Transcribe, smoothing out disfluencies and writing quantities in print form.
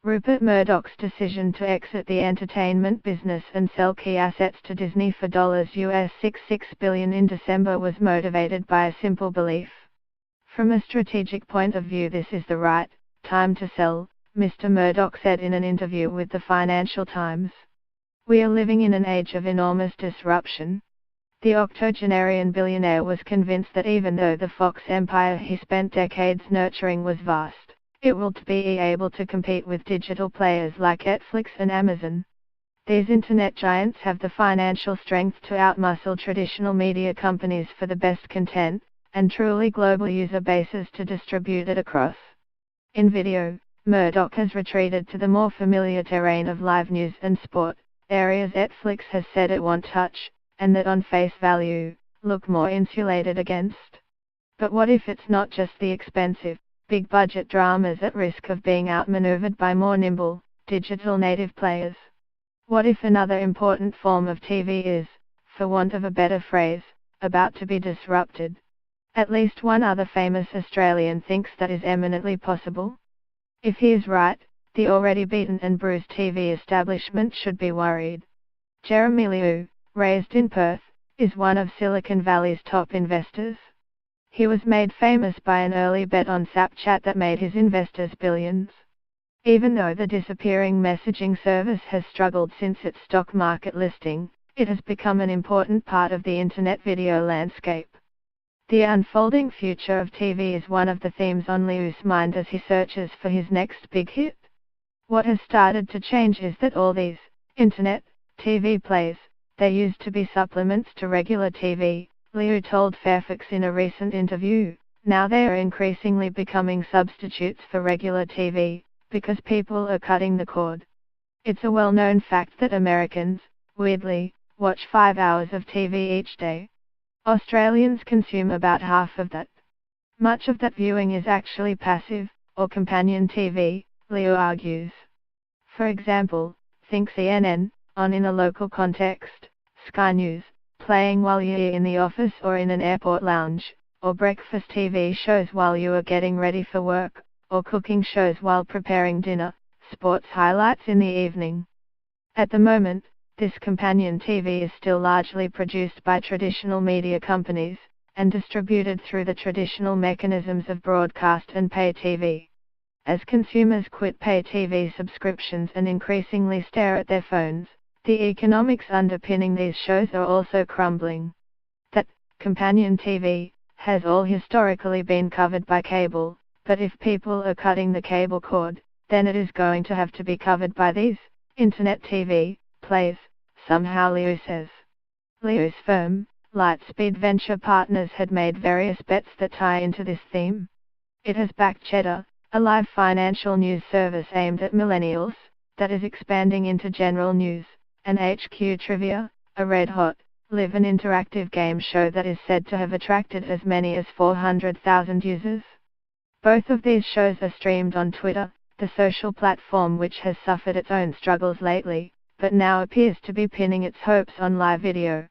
Rupert Murdoch's decision to exit the entertainment business and sell key assets to Disney for $66 billion in December was motivated by a simple belief. From a strategic point of view, this is the right time to sell, Mr. Murdoch said in an interview with the Financial Times. We are living in an age of enormous disruption. The octogenarian billionaire was convinced that even though the Fox empire he spent decades nurturing was vast, it will be able to compete with digital players like Netflix and Amazon. These internet giants have the financial strength to outmuscle traditional media companies for the best content, and truly global user bases to distribute it across. In video, Murdoch has retreated to the more familiar terrain of live news and sport, areas Netflix has said it won't touch, and that on face value, look more insulated against. But what if it's not just the expensive, big-budget dramas at risk of being outmaneuvered by more nimble, digital native players? What if another important form of TV is, for want of a better phrase, about to be disrupted? At least one other famous Australian thinks that is eminently possible. If he is right, the already beaten and bruised TV establishment should be worried. Jeremy Liu, raised in Perth, is one of Silicon Valley's top investors. He was made famous by an early bet on Snapchat that made his investors billions. Even though the disappearing messaging service has struggled since its stock market listing, it has become an important part of the internet video landscape. The unfolding future of TV is one of the themes on Liu's mind as he searches for his next big hit. What has started to change is that all these internet TV plays, they used to be supplements to regular TV, Liu told Fairfax in a recent interview. Now they are increasingly becoming substitutes for regular TV, because people are cutting the cord. It's a well-known fact that Americans, weirdly, watch 5 hours of TV each day. Australians consume about half of that. Much of that viewing is actually passive, or companion TV, Liu argues. For example, think CNN, on in a local context, Sky News, playing while you're in the office or in an airport lounge, or breakfast TV shows while you are getting ready for work, or cooking shows while preparing dinner, sports highlights in the evening. At the moment, this companion TV is still largely produced by traditional media companies, and distributed through the traditional mechanisms of broadcast and pay TV. As consumers quit pay TV subscriptions and increasingly stare at their phones, the economics underpinning these shows are also crumbling. That companion TV has all historically been covered by cable, but if people are cutting the cable cord, then it is going to have to be covered by these internet TV plays, somehow, Liu says. Liu's firm, Lightspeed Venture Partners, had made various bets that tie into this theme. It has backed Cheddar, a live financial news service aimed at millennials, that is expanding into general news, and HQ Trivia, a red-hot, live and interactive game show that is said to have attracted as many as 400,000 users. Both of these shows are streamed on Twitter, the social platform which has suffered its own struggles lately, but now appears to be pinning its hopes on live video.